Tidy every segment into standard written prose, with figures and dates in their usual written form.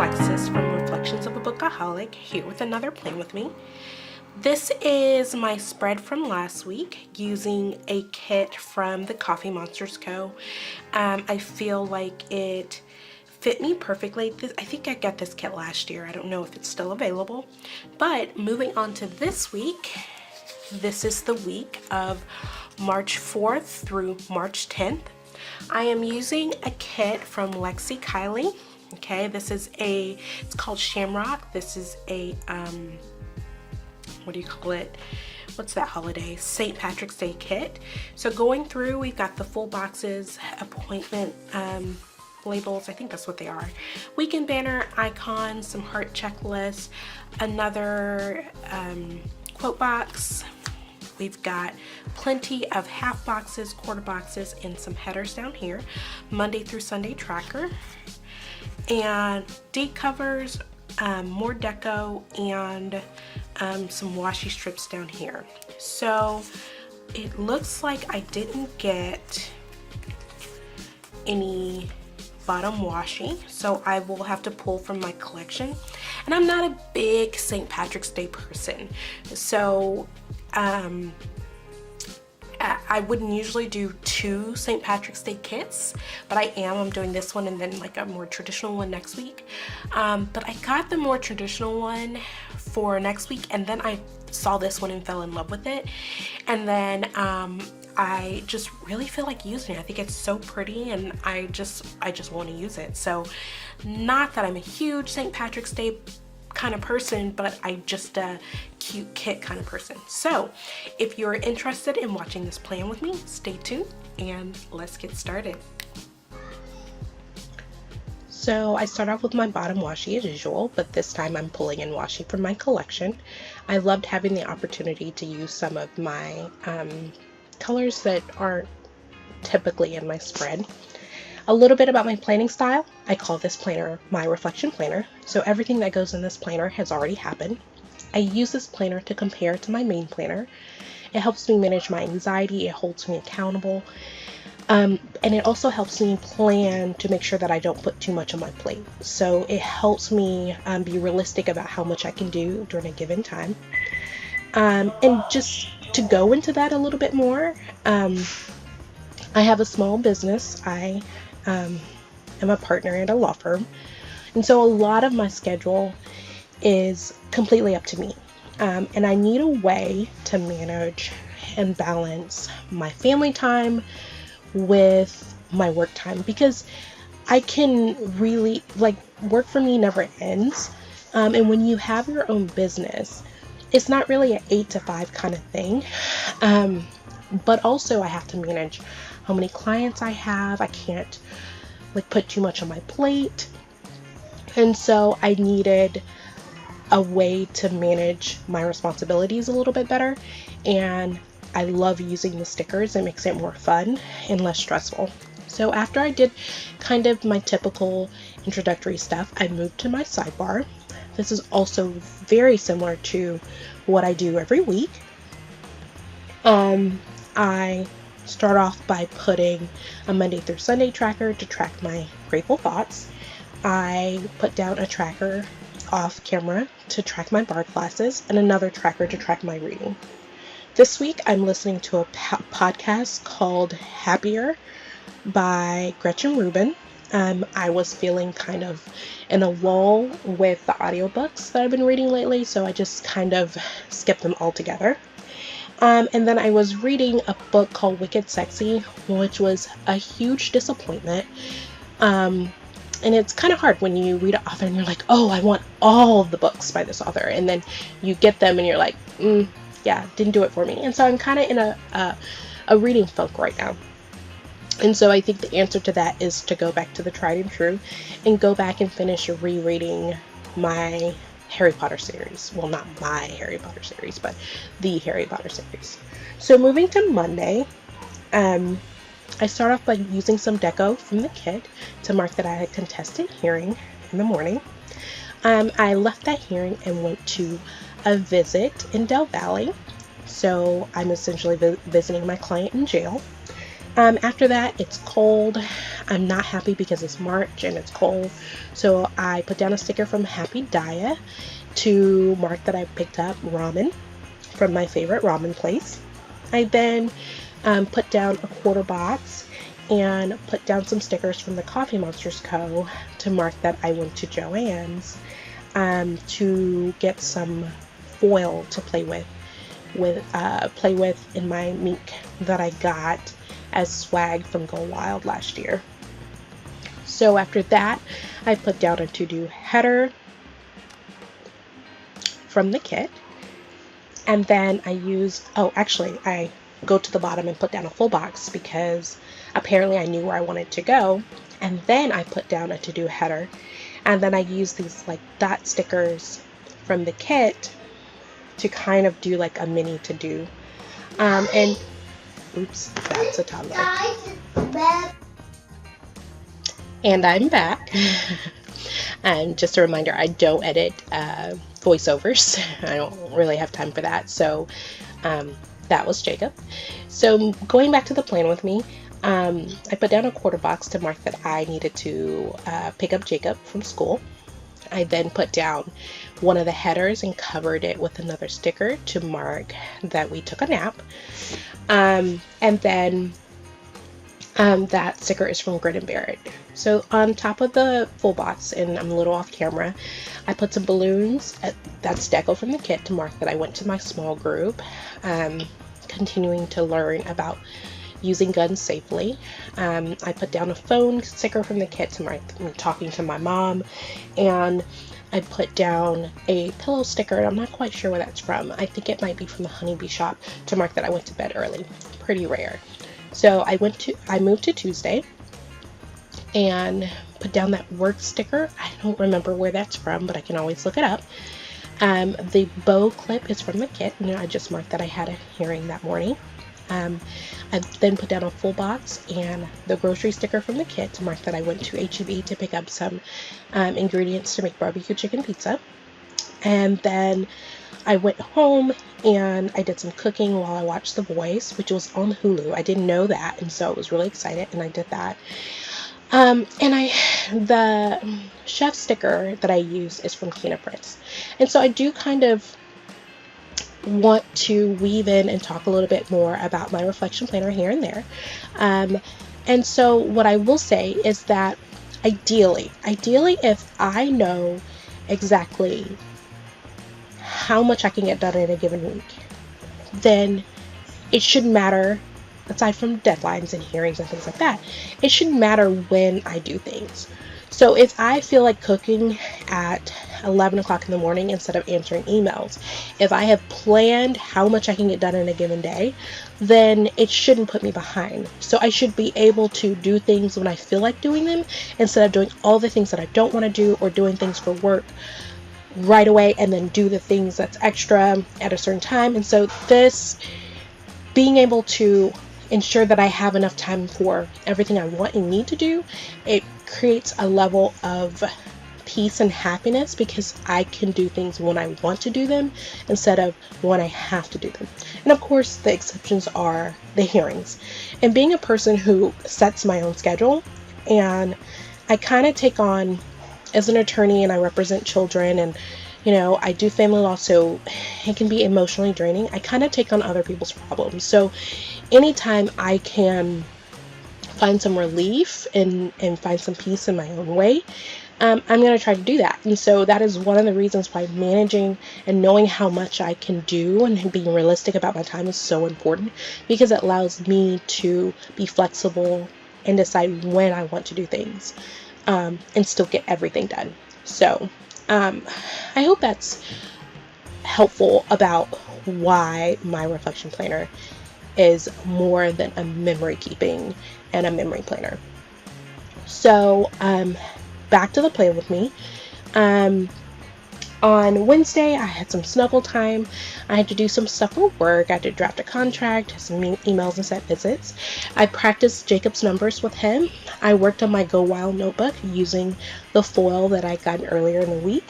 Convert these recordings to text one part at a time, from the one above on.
Alexis from Reflections of a Bookaholic, here with another plan with me. This is my spread from last week using a kit from the Coffee Monsters Co. I feel like it fit me perfectly. I think I got this kit last year. I don't know if it's still available. But moving on to this week, this is the week of March 4th through March 10th. I am using a kit from Lexie, Kylie. Okay, this is it's called Shamrock. This is a, what do you call it? What's that holiday? St. Patrick's Day kit. So going through, we've got the full boxes, appointment labels, I think that's what they are. Weekend banner, icons, some heart checklists, another quote box. We've got plenty of half boxes, quarter boxes, and some headers down here. Monday through Sunday tracker. And date covers, more deco, and some washi strips down here. So it looks like I didn't get any bottom washi, so I will have to pull from my collection. And I'm not a big St. Patrick's Day person, so I wouldn't usually do two St. Patrick's Day kits, but I'm doing this one and then like a more traditional one next week. But I got the more traditional one for next week, and then I saw this one and fell in love with it. And then I just really feel like using it. I think it's so pretty, and I just want to use it. So not that I'm a huge St. Patrick's Day kind of person, but I'm just a cute kit kind of person. So if you're interested in watching this plan with me, stay tuned and let's get started. So I start off with my bottom washi as usual, but this time I'm pulling in washi from my collection. I loved having the opportunity to use some of my colors that aren't typically in my spread. A little bit about my planning style. I call this planner my reflection planner. So everything that goes in this planner has already happened. I use this planner to compare to my main planner. It helps me manage my anxiety. It holds me accountable. And it also helps me plan to make sure that I don't put too much on my plate. So it helps me be realistic about how much I can do during a given time. And just to go into that a little bit more, I have a small business. I am a partner at a law firm, and so a lot of my schedule is completely up to me, and I need a way to manage and balance my family time with my work time, because I can really, work for me never ends, and when you have your own business, it's not really an 8 to 5 kind of thing, but also I have to manage how many clients I have. I can't put too much on my plate, and so I needed a way to manage my responsibilities a little bit better. And I love using the stickers. It makes it more fun and less stressful. So after I did kind of my typical introductory stuff, I moved to my sidebar. This is also very similar to what I do every week. I start off by putting a Monday through Sunday tracker to track my grateful thoughts. I put down a tracker off camera to track my bar classes, and another tracker to track my reading. This week I'm listening to a podcast called Happier by Gretchen Rubin. I was feeling kind of in a lull with the audiobooks that I've been reading lately, so I just kind of skipped them all together. And then I was reading a book called Wicked Sexy, which was a huge disappointment. And it's kind of hard when you read an author and you're like, oh, I want all of the books by this author. And then you get them and you're like, yeah, didn't do it for me. And so I'm kind of in a reading funk right now. And so I think the answer to that is to go back to the tried and true and go back and finish rereading my Harry Potter series. Well, not my Harry Potter series, but the Harry Potter series. So moving to Monday, I start off by using some deco from the kit to mark that I had a contested hearing in the morning. I left that hearing and went to a visit in Del Valley. So I'm essentially visiting my client in jail. After that, it's cold. I'm not happy because it's March and it's cold. So I put down a sticker from Happy Diet to mark that I picked up ramen from my favorite ramen place. I then put down a quarter box and put down some stickers from the Coffee Monsters Co. to mark that I went to Joann's to get some foil to play with in my mink that I got as swag from Go Wild last year. So after that, I put down a to-do header from the kit, and then I go to the bottom and put down a full box because apparently I knew where I wanted to go, and then I put down a to-do header, and then I use these like dot stickers from the kit to kind of do like a mini to-do. And oops, that's a toddler. And I'm back. And just a reminder, I don't edit voiceovers. I don't really have time for that. So that was Jacob. So going back to the plan with me, I put down a quarter box to mark that I needed to pick up Jacob from school. I then put down one of the headers and covered it with another sticker to mark that we took a nap. And then that sticker is from Grit and Bear It. So on top of the full box, and I'm a little off camera, I put some balloons. That's deco from the kit to mark that I went to my small group, continuing to learn about using guns safely. I put down a phone sticker from the kit to mark me talking to my mom, and I put down a pillow sticker, and I'm not quite sure where that's from. I think it might be from the honeybee shop to mark that I went to bed early. Pretty rare. So I moved to Tuesday and put down that work sticker. I don't remember where that's from, but I can always look it up. The bow clip is from the kit, and I just marked that I had a hearing that morning. I then put down a full box and the grocery sticker from the kit to mark that I went to H-E-B to pick up some ingredients to make barbecue chicken pizza. And then I went home and I did some cooking while I watched The Voice, which was on Hulu. I didn't know that, and so I was really excited, and I did that. And the chef sticker that I use is from Tina Prince. And so I do kind of want to weave in and talk a little bit more about my reflection planner here and there. And so what I will say is that ideally, if I know exactly how much I can get done in a given week, then it shouldn't matter, aside from deadlines and hearings and things like that, it shouldn't matter when I do things. So if I feel like cooking at 11 o'clock in the morning instead of answering emails, if I have planned how much I can get done in a given day, then it shouldn't put me behind. So I should be able to do things when I feel like doing them instead of doing all the things that I don't want to do or doing things for work right away and then do the things that's extra at a certain time. And so this, being able to ensure that I have enough time for everything I want and need to do, it creates a level of peace and happiness because I can do things when I want to do them instead of when I have to do them. And of course, the exceptions are the hearings. And being a person who sets my own schedule, and I kind of take on, as an attorney, and I represent children, and I do family law, so it can be emotionally draining. I kind of take on other people's problems. So anytime I can find some relief and find some peace in my own way, I'm going to try to do that. And so that is one of the reasons why managing and knowing how much I can do and being realistic about my time is so important, because it allows me to be flexible and decide when I want to do things, and still get everything done. So I hope that's helpful about why my reflection planner is more than a memory keeping and a memory planner. So back to the plan with me. On Wednesday, I had some snuggle time. I had to do some stuff for work. I had to draft a contract, some emails, and set visits. I practiced Jacob's numbers with him. I worked on my Go Wild notebook using the foil that I got earlier in the week.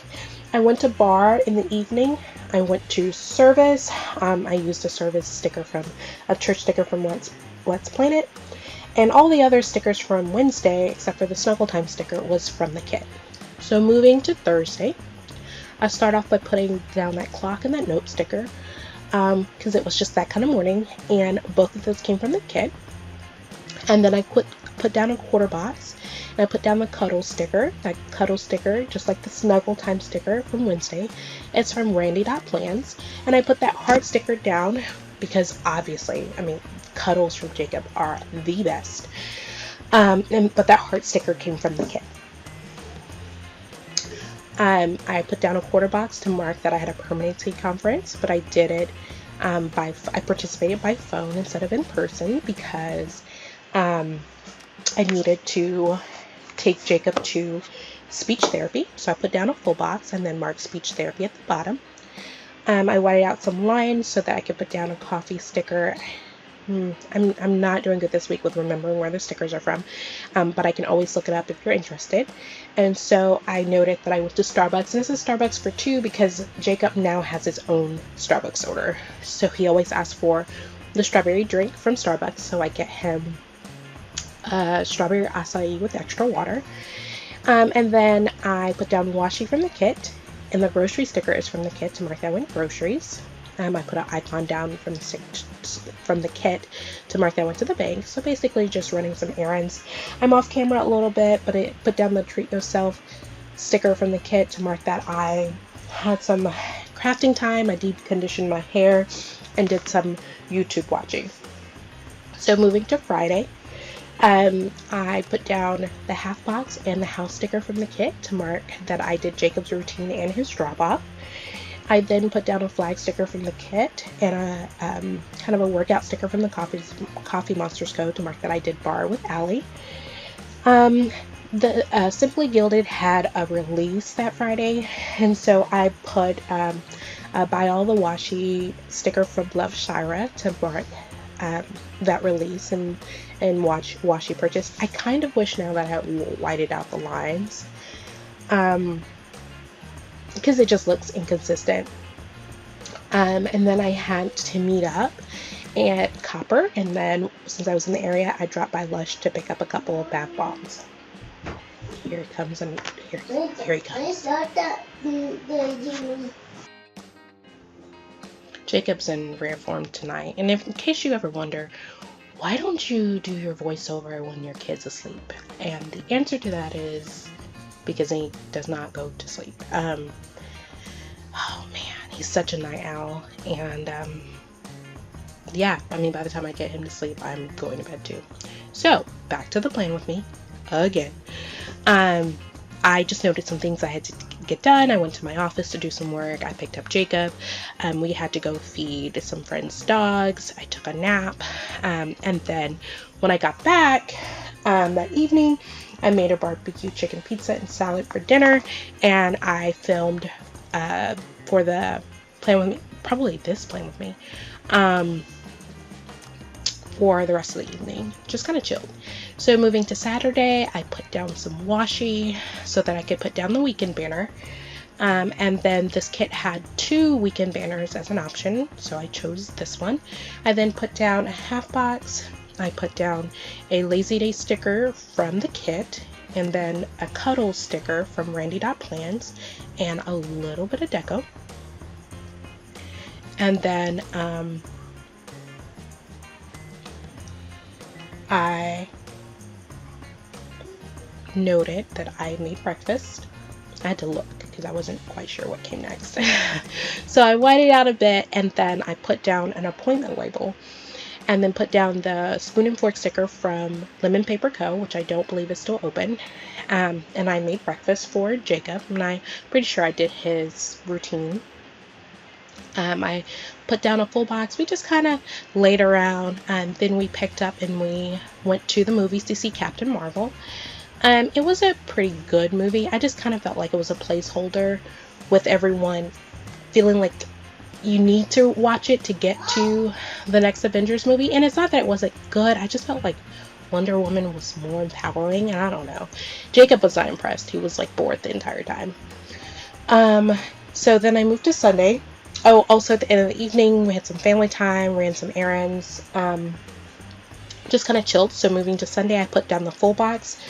I went to bar in the evening. I went to service. I used a service sticker a church sticker from Let's Planet. And all the other stickers from Wednesday, except for the Snuggle Time sticker, was from the kit. So moving to Thursday, I start off by putting down that clock and that note sticker, because it was just that kind of morning, and both of those came from the kit. And then I put down a quarter box, and I put down the cuddle sticker. That cuddle sticker, just like the Snuggle Time sticker from Wednesday, it's from Randy.Plans. And I put that heart sticker down because obviously, I mean, cuddles from Jacob are the best. But that heart sticker came from the kit. I put down a quarter box to mark that I had a permanency conference, but I did it I participated by phone instead of in person because I needed to take Jacob to speech therapy. So I put down a full box and then marked speech therapy at the bottom. I whited out some lines so that I could put down a coffee sticker. I'm not doing good this week with remembering where the stickers are from, but I can always look it up if you're interested. And so I noted that I went to Starbucks, and this is Starbucks for two because Jacob now has his own Starbucks order. So he always asks for the strawberry drink from Starbucks, so I get him strawberry acai with extra water. And then I put down washi from the kit, and the grocery sticker is from the kit to mark that I went groceries. I put an icon down from the kit to mark that I went to the bank. So basically just running some errands. I'm off camera a little bit, but I put down the treat yourself sticker from the kit to mark that I had some crafting time. I deep conditioned my hair and did some YouTube watching. So moving to Friday, I put down the half box and the house sticker from the kit to mark that I did Jacob's routine and his drop off. I then put down a flag sticker from the kit and a kind of a workout sticker from the Coffee Monsters Co. to mark that I did bar with Allie. The Simply Gilded had a release that Friday, and so I put buy all the washi sticker from Love Shira to mark that release and washi purchase. I kind of wish now that I had whited out the lines. Because it just looks inconsistent. And then I had to meet up at Copper, and then since I was in the area, I dropped by Lush to pick up a couple of bath bombs. Here he comes, and here he comes. Jacob's in rare form tonight, and in case you ever wonder, why don't you do your voiceover when your kid's asleep? And the answer to that is because he does not go to sleep. Oh man, he's such a night owl, and yeah, I mean, by the time I get him to sleep, I'm going to bed too. So back to the plan with me again. I just noted some things I had to get done. I went to my office to do some work. I picked up Jacob. We had to go feed some friends' dogs. I took a nap, and then when I got back that evening, I made a barbecue chicken pizza and salad for dinner, and I filmed for the Plan With Me, probably this Plan With Me, for the rest of the evening. Just kind of chilled. So moving to Saturday, I put down some washi so that I could put down the weekend banner. And then this kit had 2 weekend banners as an option, so I chose this one. I then put down a half box. I put down a Lazy Day sticker from the kit, and then a cuddle sticker from Randy.Plans, and a little bit of deco. And then I noted that I made breakfast. I had to look because I wasn't quite sure what came next. So I whited out a bit, and then I put down an appointment label, and then put down the spoon and fork sticker from Lemon Paper Co., which I don't believe is still open. And I made breakfast for Jacob, and I'm pretty sure I did his routine. I put down a full box. We just kind of laid around, and then we picked up and we went to the movies to see Captain Marvel. It was a pretty good movie. I just kind of felt like it was a placeholder with everyone feeling like you need to watch it to get to the next Avengers movie. And it's not that it wasn't good. I just felt like Wonder Woman was more empowering, and I don't know. Jacob was not impressed. He was like bored the entire time. So then I moved to Sunday. Oh, also at the end of the evening, we had some family time, ran some errands. just kind of chilled. So moving to Sunday, I put down the full box.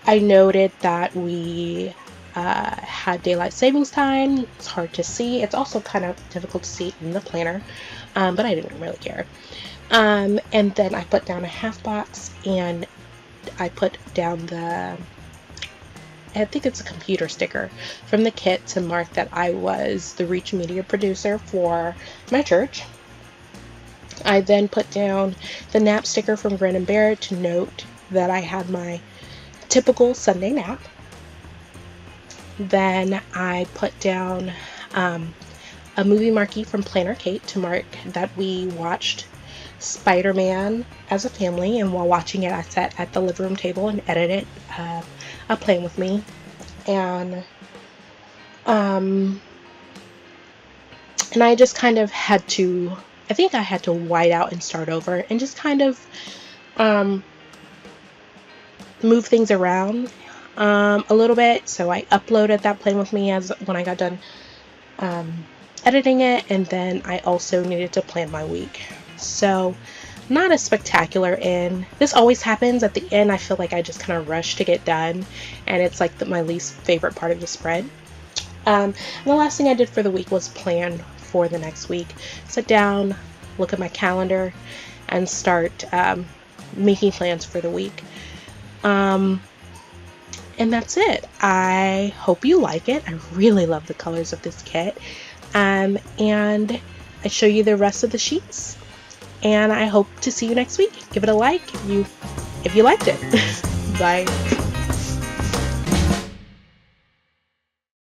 I noted that we had daylight savings time. It's hard to see. It's also kind of difficult to see in the planner, but I didn't really care. And then I put down a half box, and I put down I think it's a computer sticker from the kit to mark that I was the Reach Media producer for my church. I then put down the nap sticker from Grin and Bear to note that I had my typical Sunday nap. Then I put down a movie marquee from Planner Kate to mark that we watched Spider-Man as a family, and while watching it I sat at the living room table and edited a plan with me. And I just kind of had to, I think I had to white out and start over and just kind of move things around a little bit. So I uploaded that plan with me as when I got done editing it, and then I also needed to plan my week. So not a spectacular end. This always happens at the end. I feel like I just kind of rush to get done, and it's like my least favorite part of the spread. And the last thing I did for the week was plan for the next week. Sit down, look at my calendar, and start making plans for the week. And that's it. I hope you like it. I really love the colors of this kit. And I show you the rest of the sheets. And I hope to see you next week. Give it a like if you liked it. Bye.